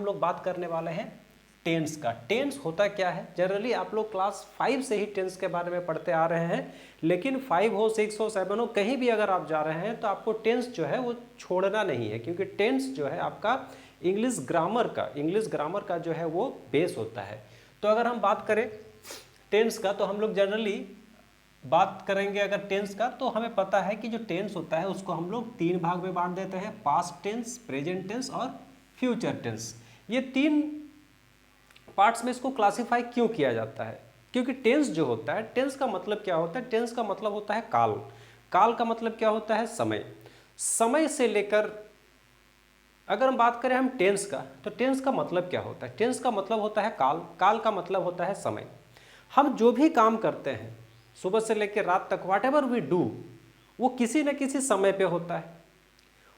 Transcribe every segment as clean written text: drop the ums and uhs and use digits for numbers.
हम लोग बात करने वाले हैं टेंस का। टेंस होता क्या है, जनरली आप लोग क्लास 5 से ही टेंस के बारे में पढ़ते आ रहे हैं, लेकिन 5 हो 6 हो 7 हो कहीं भी अगर आप जा रहे हैं तो आपको टेंस जो है वो छोड़ना नहीं है, क्योंकि टेंस जो है आपका इंग्लिश ग्रामर का जो है वो बेस होता है। तो अगर हम बात करें टेंस का तो हम लोग जनरली बात करेंगे अगर टेंस का, तो हमें पता है कि जो टेंस होता है उसको हम लोग 3 भाग में बांट देते हैं, पास्ट टेंस, प्रेजेंट टेंस और फ्यूचर टेंस। ये 3 पार्ट्स में इसको क्लासिफाई क्यों किया जाता है, क्योंकि टेंस जो होता है, टेंस का मतलब क्या होता है, टेंस का मतलब होता है काल। काल का मतलब क्या होता है, समय। समय से लेकर अगर हम बात करें हम टेंस का, तो टेंस का मतलब क्या होता है, टेंस का मतलब होता है काल, काल का मतलब होता है समय। हम जो भी काम करते हैं सुबह से लेकर रात तक, व्हाट एवर वी डू, वो किसी न किसी समय पे होता है,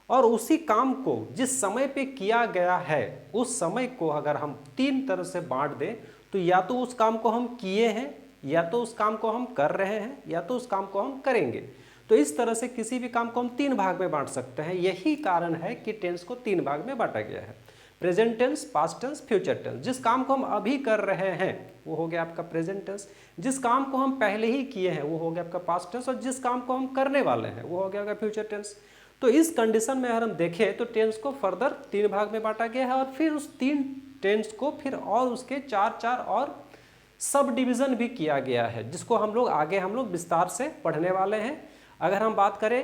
और उसी काम को जिस समय पे किया गया है उस समय को अगर हम 3 तरह से बांट दें, तो या तो उस काम को हम किए हैं, या तो उस काम को हम कर रहे हैं, या तो उस काम को हम करेंगे। तो इस तरह से किसी भी काम को हम 3 भाग में बांट सकते हैं। यही कारण है कि टेंस को 3 भाग में बांटा गया है, present tense, past tense, future tense. जिस काम को हम अभी कर रहे हैं वो हो गया आपका प्रेजेंट टेंस, जिस काम को हम पहले ही किए हैं वो हो गया आपका पास्ट टेंस, और जिस काम को हम करने वाले हैं वो हो गया आपका फ्यूचर टेंस। तो इस कंडीशन में अगर हम देखें तो टेंस को फर्दर 3 भाग में बांटा गया है, और फिर उस 3 टेंस को फिर और उसके 4 और सब डिवीज़न भी किया गया है, जिसको हम लोग आगे हम लोग विस्तार से पढ़ने वाले हैं। अगर हम बात करें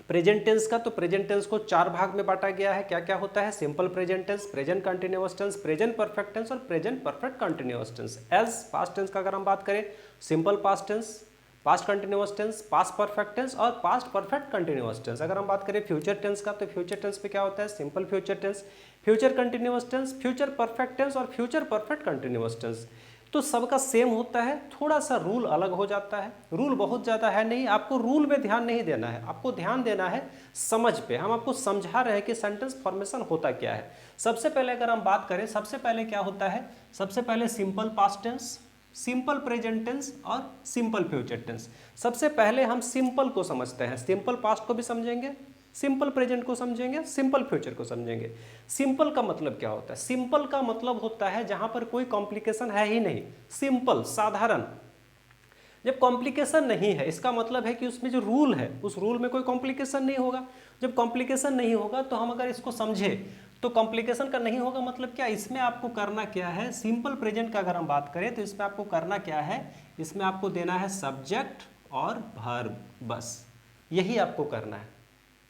प्रेजेंट टेंस का, तो प्रेजेंट टेंस को 4 भाग में बांटा गया है। क्या क्या होता है, simple present tense, present continuous tense, present perfect tense और present perfect continuous tense. As past tense का अगर हम बात करें, simple past tense, past continuous tense, past perfect tense और पास्ट परफेक्ट कंटिन्यूअस टेंस। अगर हम बात करें फ्यूचर टेंस का, तो फ्यूचर टेंस पे क्या होता है, simple future tense, future continuous tense, future perfect tense और फ्यूचर परफेक्ट कंटिन्यूअस टेंस। तो सबका सेम होता है, थोड़ा सा रूल अलग हो जाता है। रूल बहुत ज़्यादा है नहीं, आपको रूल में ध्यान नहीं देना है, आपको ध्यान देना है समझ पे। हम आपको समझा रहे हैं कि सेंटेंस फॉर्मेशन होता क्या है। सबसे पहले अगर हम बात करें, सबसे पहले क्या होता है, सबसे पहले simple past tense, simple present tense और सिंपल फ्यूचर टेंस। सबसे पहले हम सिंपल को समझते हैं, सिंपल पास्ट को भी समझेंगे, सिंपल प्रेजेंट को समझेंगे, सिंपल फ्यूचर को समझेंगे। सिंपल का मतलब क्या होता है, सिंपल का मतलब होता है जहां पर कोई कॉम्प्लिकेशन है ही नहीं, सिंपल साधारण। जब कॉम्प्लिकेशन नहीं है इसका मतलब है कि उसमें जो रूल है उस रूल में कोई कॉम्प्लिकेशन नहीं होगा। जब कॉम्प्लिकेशन नहीं होगा तो हम अगर इसको समझे तो कॉम्प्लिकेशन का नहीं होगा मतलब क्या, इसमें आपको करना क्या है, सिंपल प्रेजेंट का अगर हम बात करें तो इसमें आपको करना क्या है, इसमें आपको देना है सब्जेक्ट और वर्ब, बस यही आपको करना है,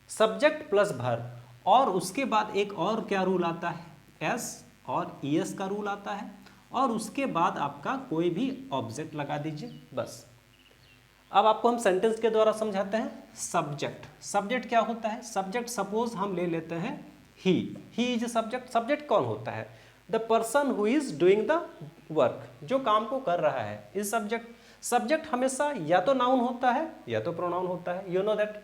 सब्जेक्ट प्लस वर्ब। और उसके बाद एक और क्या रूल आता है, एस और ईएस का रूल आता है, और उसके बाद आपका कोई भी ऑब्जेक्ट लगा दीजिए बस। अब आपको हम सेंटेंस के द्वारा समझाते हैं। सब्जेक्ट, सब्जेक्ट क्या होता है, सब्जेक्ट सपोज हम ले लेते हैं ही इज सब्जेक्ट। सब्जेक्ट कौन होता है, the person who is doing the work, जो काम को कर रहा है इज सब्जेक्ट। सब्जेक्ट हमेशा या तो नाउन होता है या तो प्रोनाउन होता है, यू नो दैट।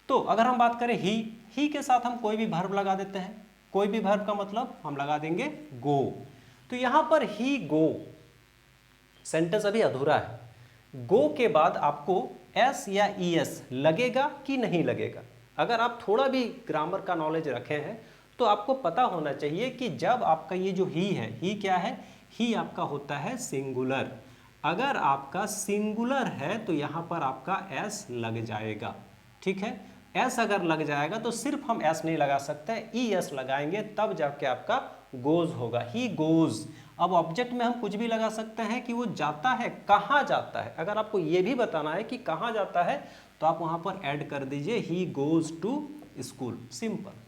तो अगर हम बात करें ही के साथ हम कोई भी वर्ब लगा देते हैं, कोई भी वर्ब का मतलब हम लगा देंगे गो। तो यहां पर ही गो सेंटेंस अभी अधूरा है। गो के बाद आपको एस या ईएस लगेगा कि नहीं लगेगा। अगर आप थोड़ा भी ग्रामर का नॉलेज रखे हैं तो आपको पता होना चाहिए कि जब आपका ये जो ही है, ही क्या है, ही आपका होता है सिंगुलर। अगर आपका सिंगुलर है तो यहां पर आपका एस लग जाएगा, ठीक है। एस अगर लग जाएगा तो सिर्फ हम एस नहीं लगा सकते, ई एस लगाएंगे तब जाके आपका गोज होगा, ही गोज। अब ऑब्जेक्ट में हम कुछ भी लगा सकते हैं कि वो जाता है, कहाँ जाता है। अगर आपको ये भी बताना है कि कहाँ जाता है तो आप वहां पर ऐड कर दीजिए he goes to school, simple.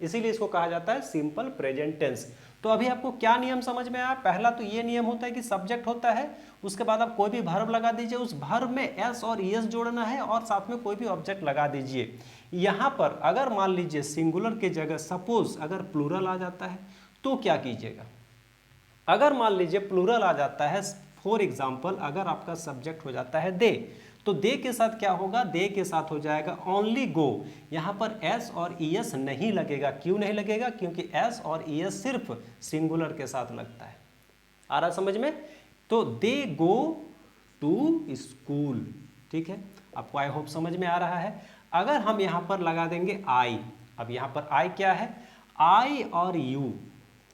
इसीलिए इसको कहा जाता है सिंपल प्रेजेंट टेंस। तो अभी आपको क्या नियम समझ में आया, पहला तो ये नियम होता है कि सब्जेक्ट होता है, उसके बाद आप कोई भी वर्ब लगा दीजिए, उस वर्ब में एस और ईएस जोड़ना है और साथ में कोई भी ऑब्जेक्ट लगा दीजिए। यहां पर अगर मान लीजिए सिंगुलर की जगह सपोज अगर प्लूरल आ जाता है तो क्या कीजिएगा, अगर मान लीजिए प्लूरल आ जाता है, फॉर एग्जाम्पल अगर आपका सब्जेक्ट हो जाता है दे, तो दे के साथ क्या होगा, दे के साथ हो जाएगा ओनली गो। यहां पर एस और ईएस नहीं लगेगा, क्यों नहीं लगेगा, क्योंकि एस और ईएस सिर्फ सिंगुलर के साथ लगता है। आ रहा समझ में, तो दे गो टू स्कूल, ठीक है। आपको आई होप समझ में आ रहा है। अगर हम यहां पर लगा देंगे आई, अब यहां पर आई क्या है, आई और यू,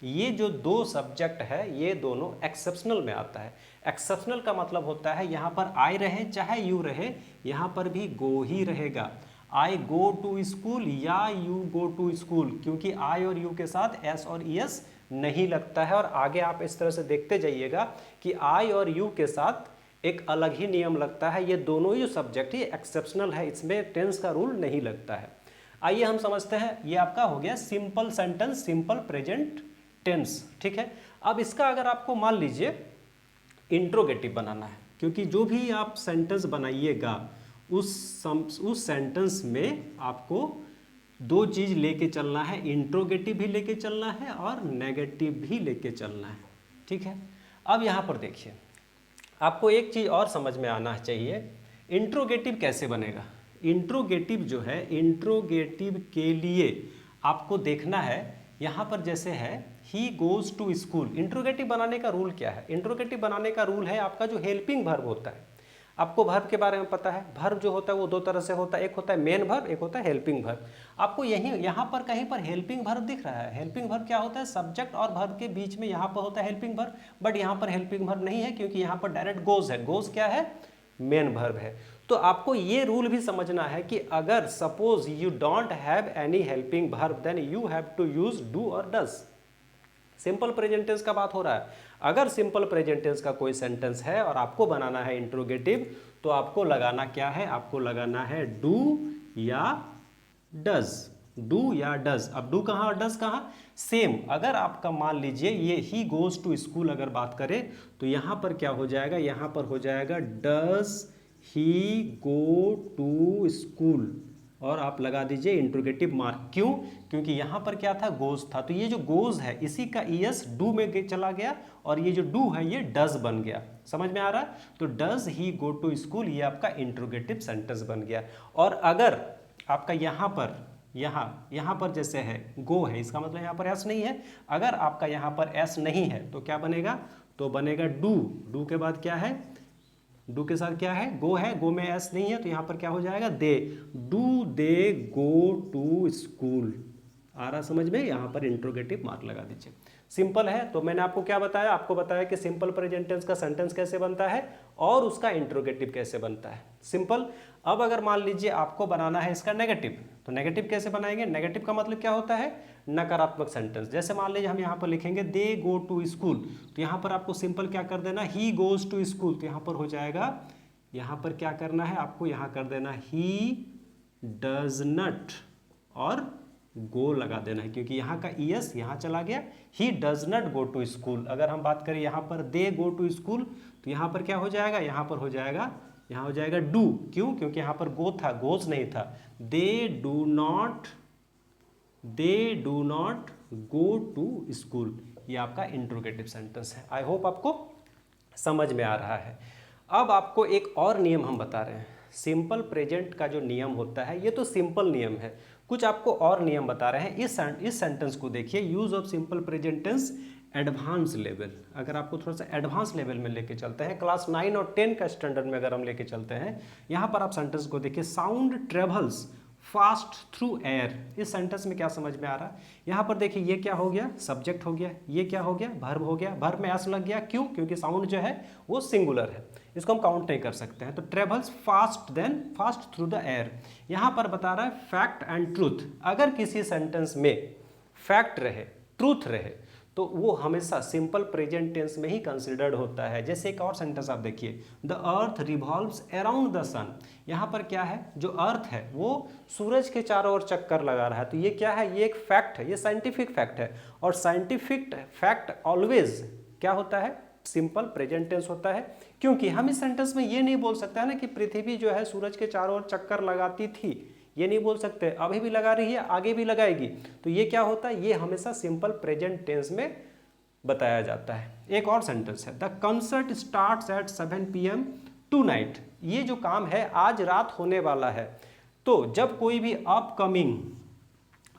ये जो दो सब्जेक्ट है ये दोनों एक्सेप्शनल में आता है। एक्सेप्शनल का मतलब होता है यहाँ पर आई रहे चाहे यू रहे, यहाँ पर भी गो ही रहेगा। आई गो टू स्कूल या यू गो टू स्कूल, क्योंकि आई और यू के साथ एस और ईएस नहीं लगता है। और आगे आप इस तरह से देखते जाइएगा कि आई और यू के साथ एक अलग ही नियम लगता है। ये दोनों ही जो सब्जेक्ट है एक्सेप्शनल है, इसमें टेंस का रूल नहीं लगता है। आइए हम समझते हैं। ये आपका हो गया simple sentence, simple present tense, ठीक है। अब इसका अगर आपको मान लीजिए इंट्रोगेटिव बनाना है, क्योंकि जो भी आप सेंटेंस बनाइएगा उस सेंटेंस में आपको दो चीज लेके चलना है, इंट्रोगेटिव भी लेके चलना है और नेगेटिव भी लेके चलना है, ठीक है। अब यहाँ पर देखिए, आपको एक चीज और समझ में आना चाहिए, इंट्रोगेटिव कैसे बनेगा। इंट्रोगेटिव जो है, इंट्रोगेटिव के लिए आपको देखना है, यहाँ पर जैसे है he goes to school. Interrogative बनाने का रूल क्या है? इंट्रोगेटिव बनाने का रूल है आपका जो हेल्पिंग वर्ब होता है। आपको वर्ब के बारे में पता है, वर्ब जो होता है वो दो तरह से होता है, एक होता है मेन वर्ब, एक होता है हेल्पिंग वर्ब। आपको यहाँ पर कहीं पर हेल्पिंग वर्ब दिख रहा है। हेल्पिंग वर्ब क्या होता है? सब्जेक्ट और वर्ब के बीच में यहाँ पर होता है हेल्पिंग वर्ब, बट यहाँ पर हेल्पिंग वर्ब नहीं है, क्योंकि यहाँ पर डायरेक्ट गोज है। गोज क्या है? मेन वर्ब है। तो आपको ये रूल भी समझना है कि अगर suppose you don't have any helping verb then you have to use do और डज। सिंपल प्रेजेंट टेंस का बात हो रहा है। अगर सिंपल प्रेजेंट टेंस का कोई सेंटेंस है और आपको बनाना है इंट्रोगेटिव, तो आपको लगाना क्या है? आपको लगाना है डू या डज। डू या डज। अब डू कहाँ और डज कहाँ? सेम। अगर आपका मान लीजिए ये ही गोज टू स्कूल अगर बात करें, तो यहाँ पर क्या हो जाएगा? यहाँ पर हो जाएगा does he go to school, और आप लगा दीजिए इंट्रोगेटिव मार्क। क्यों? क्योंकि यहाँ पर क्या था? गोज था। तो ये जो गोज है इसी का ईएस डू में चला गया, और ये जो डू है ये डज बन गया। समझ में आ रहा है? तो does he go to school ये आपका इंट्रोगेटिव सेंटेंस बन गया। और अगर आपका यहाँ पर जैसे है गो है, इसका मतलब यहाँ पर एस नहीं है। अगर आपका यहाँ पर एस नहीं है तो क्या बनेगा? तो बनेगा डू। डू के बाद क्या है? डू के साथ क्या है? गो है। गो में एस नहीं है तो यहाँ पर क्या हो जाएगा? They. Do they go to school. आ रहा समझ में? यहाँ पर इंट्रोगेटिव मार्क लगा दीजिए। सिंपल है। तो मैंने आपको क्या बताया? आपको बताया कि सिंपल प्रेजेंट टेंस का सेंटेंस कैसे बनता है और उसका इंट्रोगेटिव कैसे बनता है। सिंपल। अब अगर मान लीजिए आपको बनाना है इसका नेगेटिव, तो नेगेटिव कैसे बनाएंगे? नेगेटिव का मतलब क्या होता है? नकारात्मक सेंटेंस। जैसे मान लीजिए हम यहाँ पर लिखेंगे दे गो टू स्कूल, तो यहाँ पर आपको सिंपल क्या कर देना? He goes to school. तो यहाँ पर हो जाएगा, यहाँ पर क्या करना है आपको? यहाँ कर देना ही डज नॉट और गो लगा देना है, क्योंकि यहाँ का ईएस यहाँ चला गया। He does not go to school. अगर हम बात करें यहाँ पर दे गो टू स्कूल, तो यहाँ पर क्या हो जाएगा? यहाँ पर हो जाएगा, यहाँ हो जाएगा डू। क्यों? क्योंकि यहाँ पर गो था, गोज नहीं था। They do not go to school, ये आपका इंट्रोगेटिव सेंटेंस है। आई होप आपको समझ में आ रहा है। अब आपको एक और नियम हम बता रहे हैं। सिंपल प्रेजेंट का जो नियम होता है ये तो सिंपल नियम है, कुछ आपको और नियम बता रहे हैं। इस सेंटेंस को देखिए, use of simple present tense advance level. अगर आपको थोड़ा सा एडवांस लेवल में लेके चलते हैं, क्लास 9 और 10 का स्टैंडर्ड में अगर हम लेके चलते हैं, यहाँ पर आप सेंटेंस को देखिए, sound travels fast through air. इस सेंटेंस में क्या समझ में आ रहा है? यहाँ पर देखिए ये क्या हो गया? सब्जेक्ट हो गया। ये क्या हो गया? वर्ब हो गया। वर्ब में एस लग गया। क्यों? क्योंकि साउंड जो है वो सिंगुलर है, इसको हम काउंट नहीं कर सकते हैं। तो travels fast than fast through the air. यहाँ पर बता रहा है फैक्ट एंड ट्रूथ। अगर किसी सेंटेंस में फैक्ट रहे, ट्रूथ रहे, तो वो हमेशा सिंपल प्रेजेंट टेंस में ही कंसिडर्ड होता है। जैसे एक और सेंटेंस आप देखिए, the earth revolves around the sun. यहाँ पर क्या है? जो अर्थ है वो सूरज के चारों ओर चक्कर लगा रहा है। तो ये क्या है? ये एक फैक्ट है, ये साइंटिफिक फैक्ट है। और साइंटिफिक फैक्ट ऑलवेज क्या होता है? सिंपल प्रेजेंट टेंस होता है। क्योंकि हम इस सेंटेंस में ये नहीं बोल सकते हैं ना कि पृथ्वी जो है सूरज के चारों ओर चक्कर लगाती थी, ये नहीं बोल सकते। अभी भी लगा रही है, आगे भी लगाएगी। तो ये क्या होता है? ये हमेशा सिंपल प्रेजेंट टेंस में बताया जाता है। एक और सेंटेंस है, the concert starts at 7 PM tonight. ये जो काम है आज रात होने वाला है। तो जब कोई भी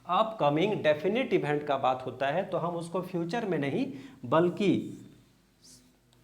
अपकमिंग डेफिनेट इवेंट का बात होता है तो हम उसको फ्यूचर में नहीं बल्कि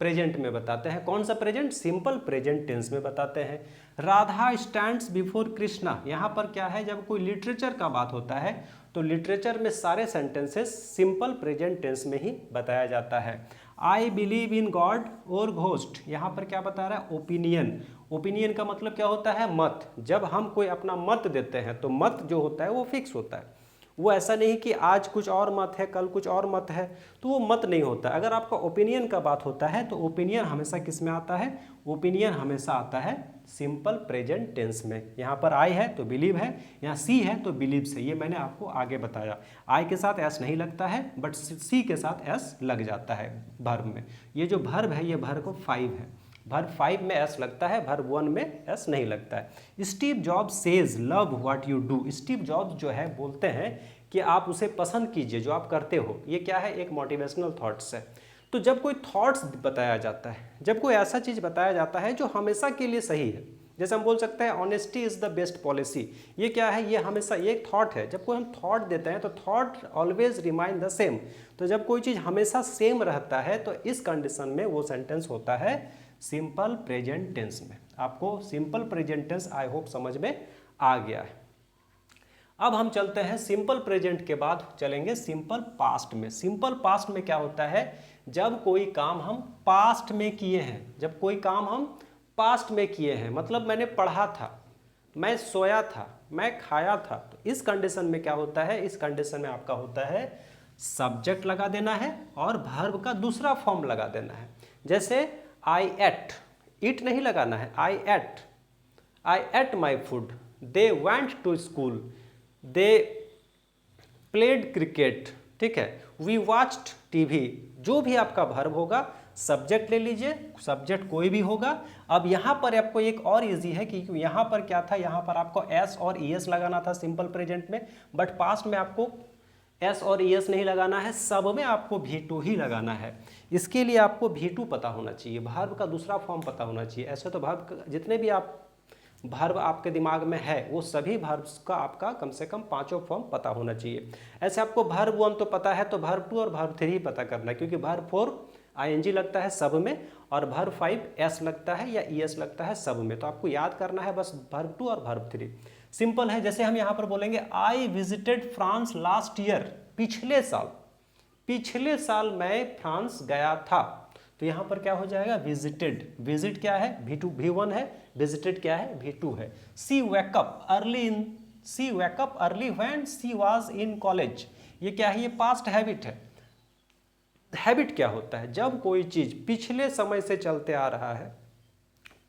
प्रेजेंट में बताते हैं। कौन सा प्रेजेंट? सिंपल प्रेजेंट टेंस में बताते हैं। Radha stands before Krishna. यहाँ पर क्या है? जब कोई लिटरेचर का बात होता है तो लिटरेचर में सारे सेंटेंसेस सिंपल प्रेजेंट टेंस में ही बताया जाता है। आई बिलीव इन गॉड और घोस्ट, यहाँ पर क्या बता रहा है? ओपिनियन। ओपिनियन का मतलब क्या होता है? मत। जब हम कोई अपना मत देते हैं तो मत जो होता है वो फिक्स होता है, वो ऐसा नहीं कि आज कुछ और मत है कल कुछ और मत है, तो वो मत नहीं होता। अगर आपका ओपिनियन का बात होता है तो ओपिनियन हमेशा किस में आता है? ओपिनियन हमेशा आता है सिंपल प्रेजेंट टेंस में। यहाँ पर आई है तो बिलीव है, यहाँ सी है तो बिलीव से, ये मैंने आपको आगे बताया। आई के साथ एस नहीं लगता है बट सी के साथ एस लग जाता है वर्ब में। ये जो वर्ब है ये वर्ब 5 है, वर्ब 5 में एस लगता है, वर्ब 1 में एस नहीं लगता है। Steve jobs says love what you do, Steve jobs जो है बोलते हैं कि आप उसे पसंद कीजिए जो आप करते हो। ये क्या है? एक मोटिवेशनल थॉट्स है। तो जब कोई थॉट्स बताया जाता है, जब कोई ऐसा चीज़ बताया जाता है जो हमेशा के लिए सही है, जैसे हम बोल सकते हैं honesty is the best policy, ये क्या है? ये हमेशा ये एक थॉट है। जब कोई हम थॉट देते हैं तो thought always remain the same, तो जब कोई चीज़ हमेशा सेम रहता है तो इस कंडीशन में वो सेंटेंस होता है सिंपल प्रेजेंट टेंस में। आपको simple present tense I hope समझ में आ गया है। अब हम चलते हैं सिंपल प्रेजेंट के बाद चलेंगे सिंपल पास्ट में। सिंपल पास्ट में क्या होता है? जब कोई काम हम पास्ट में किए हैं, जब कोई काम हम पास्ट में किए हैं, मतलब मैंने पढ़ा था, मैं सोया था, मैं खाया था, तो इस कंडीशन में क्या होता है? इस कंडीशन में आपका होता है सब्जेक्ट लगा देना है और वर्ब का दूसरा फॉर्म लगा देना है। जैसे आई एट, इट नहीं लगाना है, I ate my food, they went to school, they played cricket, ठीक है, वी वॉच्ड टीवी। जो भी आपका वर्ब होगा सब्जेक्ट ले लीजिए, सब्जेक्ट कोई भी होगा। अब यहाँ पर आपको एक और इजी है कि यहाँ पर क्या था? यहाँ पर आपको एस और ई एस लगाना था सिंपल प्रेजेंट में, बट पास्ट में आपको एस और ई एस नहीं लगाना है, सब में आपको V2 ही लगाना है। इसके लिए आपको V2 पता होना चाहिए, वर्ब का दूसरा फॉर्म पता होना चाहिए। ऐसे तो वर्ब जितने भी आप वर्ब आपके दिमाग में है वो सभी वर्ब्स का आपका कम से कम 5 फॉर्म पता होना चाहिए। ऐसे आपको वर्ब 1 तो पता है तो वर्ब 2 और वर्ब 3 ही पता करना है, क्योंकि वर्ब 4 ING लगता है सब में और वर्ब 5 एस लगता है या ES लगता है सब में। तो आपको याद करना है बस वर्ब 2 और वर्ब 3। सिंपल है। जैसे हम यहाँ पर बोलेंगे आई विजिटेड फ्रांस लास्ट ईयर, पिछले साल मैं फ्रांस गया था, तो यहाँ पर क्या हो जाएगा? विजिटेड। विजिट क्या है? V1 है, विजिटेड क्या है? V2 है। She wake up early when she was in college, ये क्या है? ये पास्ट हैबिट है। हैबिट क्या होता है? जब कोई चीज पिछले समय से चलते आ रहा है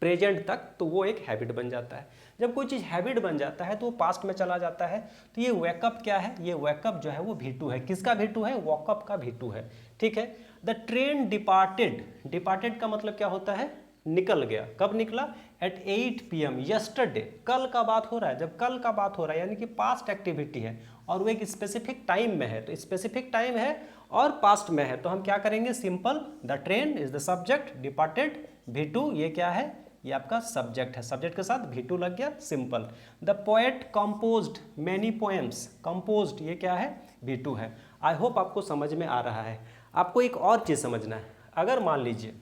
प्रेजेंट तक तो वो एक हैबिट बन जाता है। जब कोई चीज हैबिट बन जाता है तो वो पास्ट में चला जाता है। तो ये वेकअप क्या है? ये वेकअप जो है वो V2 है। किसका V2 है? वॉकअप का V2 है, ठीक है। द ट्रेन डिपार्टेड, डिपार्टेड का मतलब क्या होता है? निकल गया। कब निकला? एट 8 PM यस्टरडे, कल का बात हो रहा है। जब कल का बात हो रहा है यानी कि पास्ट एक्टिविटी है और वो एक स्पेसिफिक टाइम में है, तो स्पेसिफिक टाइम है और पास्ट में है, तो हम क्या करेंगे? Simple the train is the subject, departed V2 ये क्या है? ये आपका सब्जेक्ट है, सब्जेक्ट के साथ V2 लग गया, simple. The poet composed many poems, composed ये क्या है? V2 है। आई होप आपको समझ में आ रहा है। आपको एक और चीज़ समझना है, अगर मान लीजिए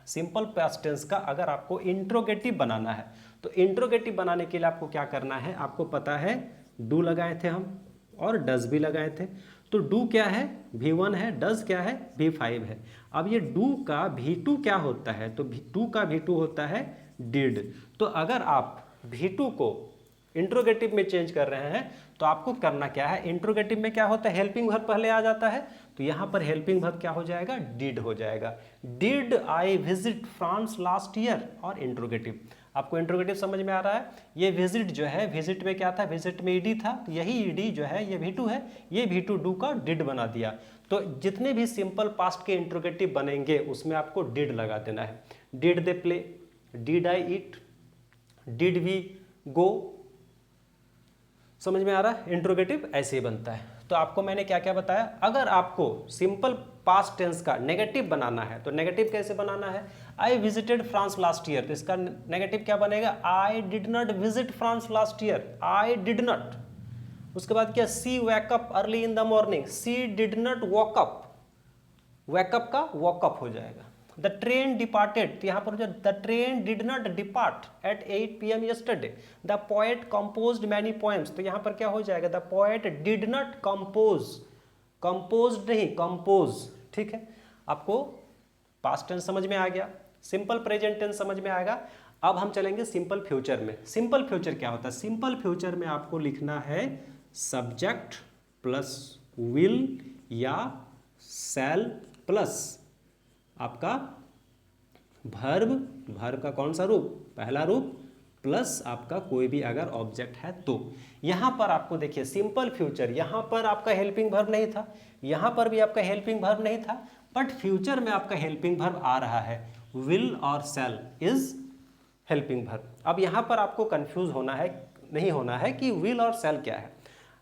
सिंपल पास्ट टेंस का अगर आपको इंट्रोगेटिव बनाना है तो इंट्रोगेटिव बनाने के लिए आपको क्या करना है? आपको पता है डू लगाए थे हम और डज भी लगाए थे। तो डू क्या है? V1 है, डज क्या है? V5 है। अब ये डू का V2 क्या होता है? तो डू का V2 होता है डिड। तो अगर आप V2 को इंट्रोगेटिव में चेंज कर रहे हैं तो आपको करना क्या है? इंट्रोगेटिव में क्या होता है? हेल्पिंग वर्ब पहले आ जाता है, तो यहाँ पर हेल्पिंग वर्ब क्या हो जाएगा? डिड हो जाएगा। Did I visit France last year और इंट्रोगेटिव। आपको इंट्रोगेटिव समझ में आ रहा है? ये विजिट जो है, विजिट में क्या था? विजिट में ईडी था, तो यही ईडी जो है ये V2 है, ये V2 डू का डिड बना दिया। तो जितने भी सिंपल पास्ट के इंट्रोगेटिव बनेंगे उसमें आपको डिड लगा देना है। Did they play, did I eat, did we go. समझ में आ रहा है? इंट्रोगेटिव ऐसे ही बनता है। तो आपको मैंने क्या क्या बताया? अगर आपको सिंपल पास्ट टेंस का नेगेटिव बनाना है तो नेगेटिव कैसे बनाना है? I visited France last year, तो इसका नेगेटिव क्या बनेगा? I did not visit France last year, I did not. उसके बाद क्या? She wake up early in the morning, she did not woke up, wake up का वॉकअप हो जाएगा। द ट्रेन डिपार्टेड, तो यहाँ पर जो the train did not depart at 8 PM yesterday, the poet composed many poems, तो यहाँ पर क्या हो जाएगा, the poet did not compose, composed नहीं कंपोज, ठीक है। आपको पास्ट टेंस समझ में आ गया, सिंपल प्रेजेंट टेंस समझ में आएगा। अब हम चलेंगे सिंपल फ्यूचर में। सिंपल फ्यूचर क्या होता है, सिंपल फ्यूचर में आपको लिखना है सब्जेक्ट प्लस विल या शैल प्लस आपका वर्ब, वर्ब का कौन सा रूप, पहला रूप, प्लस आपका कोई भी अगर ऑब्जेक्ट है तो। यहां पर आपको देखिए सिंपल फ्यूचर, यहां पर आपका हेल्पिंग वर्ब नहीं था, यहां पर भी आपका हेल्पिंग वर्ब नहीं था, बट फ्यूचर में आपका हेल्पिंग वर्ब आ रहा है, विल और शैल इज हेल्पिंग वर्ब। अब यहां पर आपको कंफ्यूज होना है, नहीं होना है कि विल और शैल क्या है।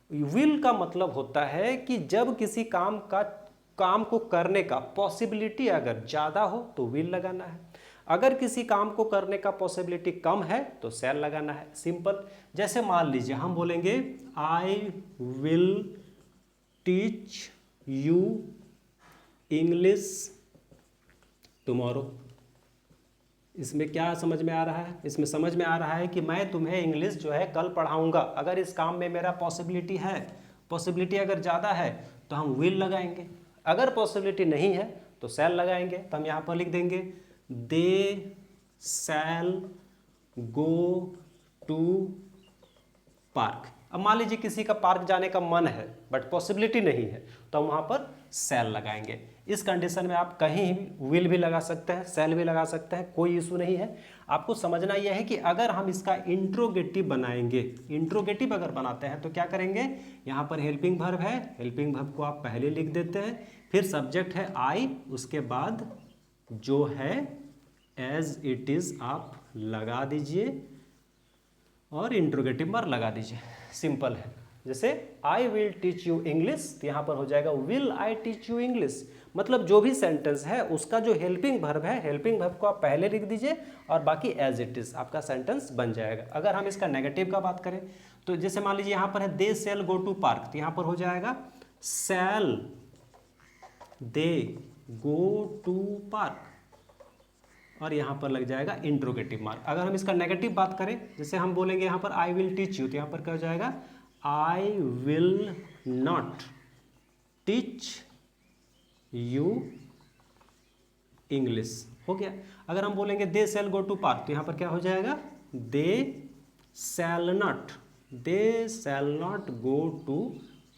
विल का मतलब होता है कि जब किसी काम को करने का पॉसिबिलिटी अगर ज़्यादा हो तो विल लगाना है, अगर किसी काम को करने का पॉसिबिलिटी कम है तो शैल लगाना है, सिंपल। जैसे मान लीजिए हम बोलेंगे I will teach you English tomorrow, इसमें क्या समझ में आ रहा है, इसमें समझ में आ रहा है कि मैं तुम्हें इंग्लिश जो है कल पढ़ाऊंगा। अगर इस काम में मेरा पॉसिबिलिटी है, पॉसिबिलिटी अगर ज़्यादा है तो हम विल लगाएंगे, अगर पॉसिबिलिटी नहीं है तो शैल लगाएंगे। तो हम यहाँ पर लिख देंगे दे शैल गो टू पार्क। अब मान लीजिए किसी का पार्क जाने का मन है बट पॉसिबिलिटी नहीं है तो हम वहाँ पर शैल लगाएंगे। इस कंडीशन में आप कहीं भी विल भी लगा सकते हैं, शैल भी लगा सकते हैं, कोई इशू नहीं है। आपको समझना यह है कि अगर हम इसका इंट्रोगेटिव बनाएंगे, इंट्रोगेटिव अगर बनाते हैं तो क्या करेंगे, यहाँ पर हेल्पिंग वर्ब है, हेल्पिंग वर्ब को आप पहले लिख देते हैं, फिर सब्जेक्ट है आई, उसके बाद जो है एज इट इज़ आप लगा दीजिए और इंट्रोगेटिव वर्ब लगा दीजिए, सिंपल है। जैसे I will teach you English, तो यहाँ पर हो जाएगा will I teach you English. मतलब जो भी सेंटेंस है उसका जो हेल्पिंग वर्ब है, हेल्पिंग वर्ब को आप पहले लिख दीजिए और बाकी एज इट इज आपका सेंटेंस बन जाएगा। अगर हम इसका नेगेटिव का बात करें तो जैसे मान लीजिए यहाँ पर है दे शैल गो टू पार्क, तो यहाँ पर हो जाएगा शैल दे गो टू पार्क और यहाँ पर लग जाएगा इंट्रोगेटिव मार्क। अगर हम इसका नेगेटिव बात करें, जैसे हम बोलेंगे यहाँ पर आई विल टीच यू, तो यहाँ पर क्या हो जाएगा I will not teach you English, हो गया। अगर हम बोलेंगे दे शैल गो टू पार्क, तो यहाँ पर क्या हो जाएगा they shall not go to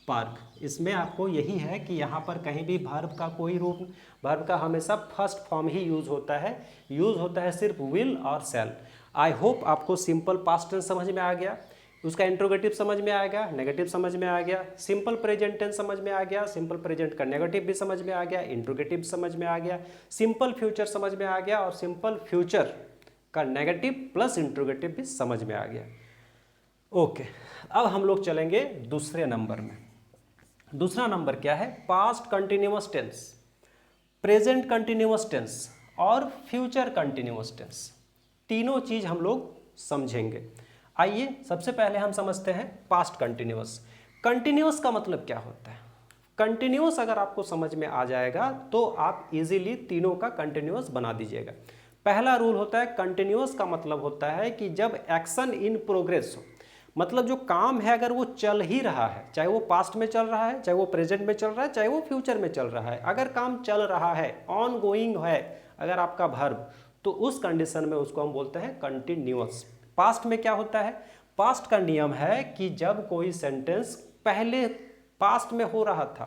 park. इसमें आपको यही है कि यहाँ पर कहीं भी वर्ब का कोई रूप, वर्ब का हमेशा फर्स्ट फॉर्म ही यूज होता है सिर्फ विल और शैल। आई होप आपको सिंपल पास्ट टेंस समझ में आ गया, उसका इंट्रोगेटिव समझ में आ गया, नेगेटिव समझ में आ गया, सिंपल प्रेजेंट टेंस समझ में आ गया, सिंपल प्रेजेंट का नेगेटिव भी समझ में आ गया, इंट्रोगेटिव समझ में आ गया, सिंपल फ्यूचर समझ में आ गया और सिंपल फ्यूचर का नेगेटिव प्लस इंट्रोगेटिव भी समझ में आ गया। ओके, अब हम लोग चलेंगे दूसरे नंबर में। दूसरा नंबर क्या है, past continuous tense, present continuous tense और फ्यूचर कंटिन्यूअस टेंस, तीनों चीज हम लोग समझेंगे। आइए सबसे पहले हम समझते हैं पास्ट कंटिन्यूअस। कंटिन्यूअस का मतलब क्या होता है, कंटिन्यूअस अगर आपको समझ में आ जाएगा तो आप इजीली तीनों का कंटिन्यूअस बना दीजिएगा। पहला रूल होता है कंटिन्यूअस का मतलब होता है कि जब एक्शन इन प्रोग्रेस हो, मतलब जो काम है अगर वो चल ही रहा है, चाहे वो पास्ट में चल रहा है, चाहे वो प्रेजेंट में चल रहा है, चाहे वो फ्यूचर में चल रहा है, अगर काम चल रहा है, ऑन गोइंग है अगर आपका वर्ब, तो उस कंडीशन में उसको हम बोलते हैं कंटिन्यूअस। पास्ट में क्या होता है, पास्ट का नियम है कि जब कोई सेंटेंस पहले पास्ट में हो रहा था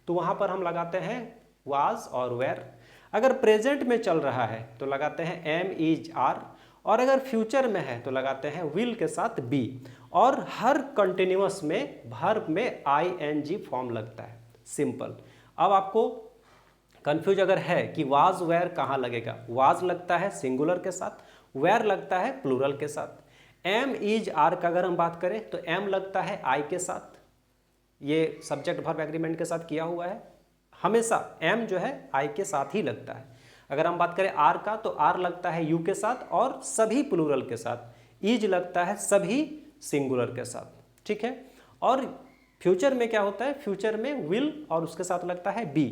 तो वहां पर हम लगाते हैं वाज और वेर, अगर प्रेजेंट में चल रहा है तो लगाते हैं एम इज आर, और अगर फ्यूचर में है तो लगाते हैं विल के साथ बी, और हर कंटिन्यूअस में वर्ब में ing फॉर्म लगता है, सिंपल। अब आपको कंफ्यूज अगर है कि वाज वेर कहाँ लगेगा, वाज लगता है सिंगुलर के साथ, वेर लगता है प्लूरल के साथ। एम इज आर का अगर हम बात करें तो एम लगता है आई के साथ, ये सब्जेक्ट वर्ब एग्रीमेंट के साथ किया हुआ है, हमेशा एम जो है आई के साथ ही लगता है। अगर हम बात करें आर का तो आर लगता है यू के साथ और सभी प्लूरल के साथ, इज लगता है सभी सिंगुलर के साथ, ठीक है। और फ्यूचर में क्या होता है, फ्यूचर में विल और उसके साथ लगता है बी।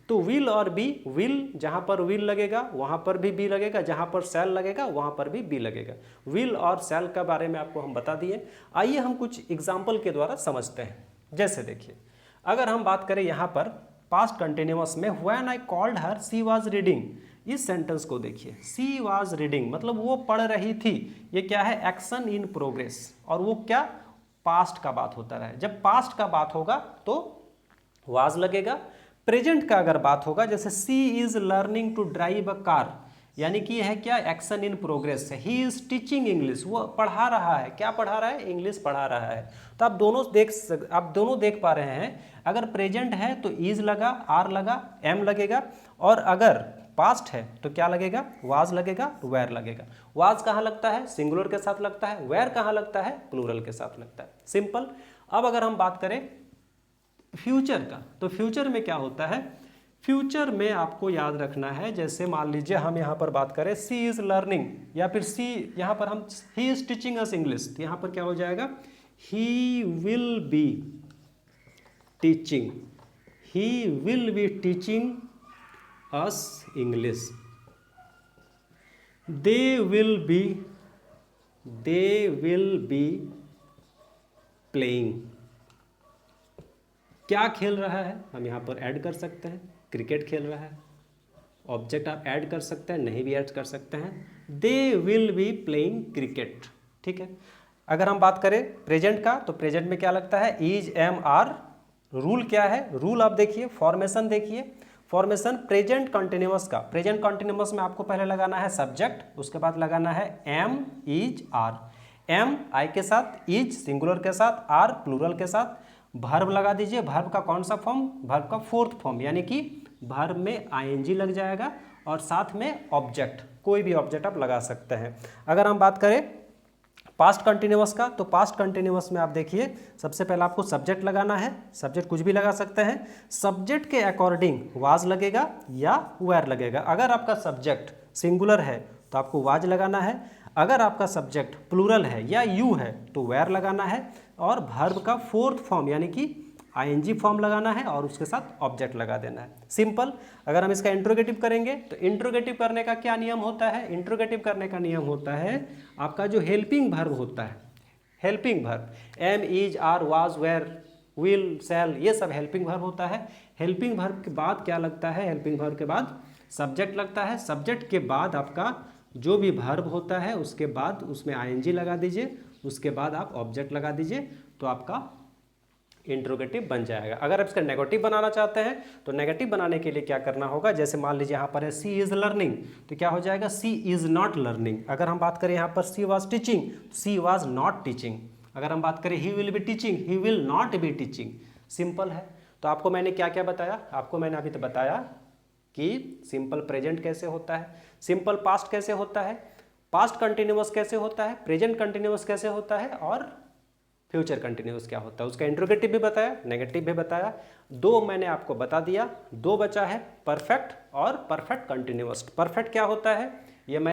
तो विल और बी, विल जहाँ पर विल लगेगा वहाँ पर भी बी लगेगा, जहाँ पर शैल लगेगा वहाँ पर भी बी लगेगा। विल और शैल के बारे में आपको हम बता दिए। आइए हम कुछ एग्जाम्पल के द्वारा समझते हैं। जैसे देखिए, अगर हम बात करें यहाँ पर पास्ट कंटिन्यूअस में, when I called her she was reading, इस सेंटेंस को देखिए, सी वॉज रीडिंग मतलब वो पढ़ रही थी। ये क्या है? एक्शन इन प्रोग्रेस, और वो क्या? पास्ट का बात होता रहा है। जब पास्ट का बात होगा तो वाज लगेगा। प्रेजेंट का अगर बात होगा, जैसे she is learning to drive a car, यानी कि है क्या? एक्शन इन प्रोग्रेस है। ही इज टीचिंग इंग्लिश, वो पढ़ा रहा है। क्या पढ़ा रहा है? इंग्लिश पढ़ा रहा है। तो आप दोनों देख पा रहे हैं, अगर प्रेजेंट है तो इज लगा, आर लगा, एम लगेगा, और अगर पास्ट है तो क्या लगेगा? वाज लगेगा, वेयर लगेगा। वाज कहाँ लगता है? सिंगुलर के साथ लगता है। वेयर कहाँ लगता है? प्लूरल के साथ लगता है। सिंपल। अब अगर हम बात करें फ्यूचर का, तो फ्यूचर में क्या होता है? फ्यूचर में आपको याद रखना है, जैसे मान लीजिए हम यहाँ पर बात करें सी इज लर्निंग, या फिर सी यहाँ पर हम he is teaching us English, तो यहाँ पर क्या हो जाएगा? He will be teaching, he will be teaching us English. They will be playing. क्या खेल रहा है? हम यहाँ पर ऐड कर सकते हैं, क्रिकेट खेल रहा है। ऑब्जेक्ट आप ऐड कर सकते हैं, नहीं भी ऐड कर सकते हैं। They will be playing cricket, ठीक है। अगर हम बात करें प्रेजेंट का, तो प्रेजेंट में क्या लगता है? Is, M, are. रूल क्या है? रूल आप देखिए, फॉर्मेशन देखिए। फॉर्मेशन प्रेजेंट कंटिन्यूअस का, प्रेजेंट कंटिन्यूअस में आपको पहले लगाना है सब्जेक्ट, उसके बाद लगाना है एम, इज, आर। एम आई के साथ, इज सिंगुलर के साथ, आर प्लूरल के साथ। वर्ब लगा दीजिए। वर्ब का कौन सा फॉर्म? वर्ब का फोर्थ फॉर्म, यानी कि वर्ब में आईएनजी लग जाएगा, और साथ में ऑब्जेक्ट, कोई भी ऑब्जेक्ट आप लगा सकते हैं। अगर हम बात करें पास्ट कंटिन्यूअस का, तो पास्ट कंटिन्यूअस में आप देखिए, सबसे पहले आपको सब्जेक्ट लगाना है। सब्जेक्ट कुछ भी लगा सकते हैं। सब्जेक्ट के अकॉर्डिंग वाज लगेगा या वेयर लगेगा। अगर आपका सब्जेक्ट सिंगुलर है तो आपको वाज लगाना है। अगर आपका सब्जेक्ट प्लूरल है या यू है तो वेयर लगाना है, और वर्ब का फोर्थ फॉर्म यानी कि आईएनजी फॉर्म लगाना है, और उसके साथ ऑब्जेक्ट लगा देना है। सिंपल। अगर हम इसका इंट्रोगेटिव करेंगे, तो इंट्रोगेटिव करने का क्या नियम होता है? इंट्रोगेटिव करने का नियम होता है आपका जो हेल्पिंग वर्ब होता है, helping verb, am, is, are, was, were, will, shall, ये सब हेल्पिंग वर्ब होता है। हेल्पिंग वर्ब के बाद क्या लगता है? हेल्पिंग वर्ब के बाद सब्जेक्ट लगता है। सब्जेक्ट के बाद आपका जो भी वर्ब होता है उसके बाद उसमें आईएनजी लगा दीजिए, उसके बाद आप ऑब्जेक्ट लगा दीजिए, तो आपका इंट्रोगेटिव बन जाएगा। अगर आप इसका नेगेटिव बनाना चाहते हैं, तो नेगेटिव बनाने के लिए क्या करना होगा? जैसे मान लीजिए यहाँ पर है सी इज लर्निंग, तो क्या हो जाएगा? सी इज नॉट लर्निंग। अगर हम बात करें यहाँ पर she was teaching, she was not teaching. अगर हम बात करें he will be teaching, he will not be teaching. Simple है। तो आपको मैंने क्या क्या बताया? आपको मैंने अभी तो बताया कि सिंपल प्रेजेंट कैसे होता है, सिंपल पास्ट कैसे होता है, पास्ट कंटिन्यूअस कैसे होता है, प्रेजेंट कंटिन्यूअस कैसे होता है, और फ्यूचर कंटिन्यूअस क्या होता है। उसका इंट्रोगेटिव भी बताया, नेगेटिव भी बताया। दो मैंने आपको बता दिया, दो बचा है परफेक्ट और परफेक्ट कंटिन्यूअस। परफेक्ट क्या होता है?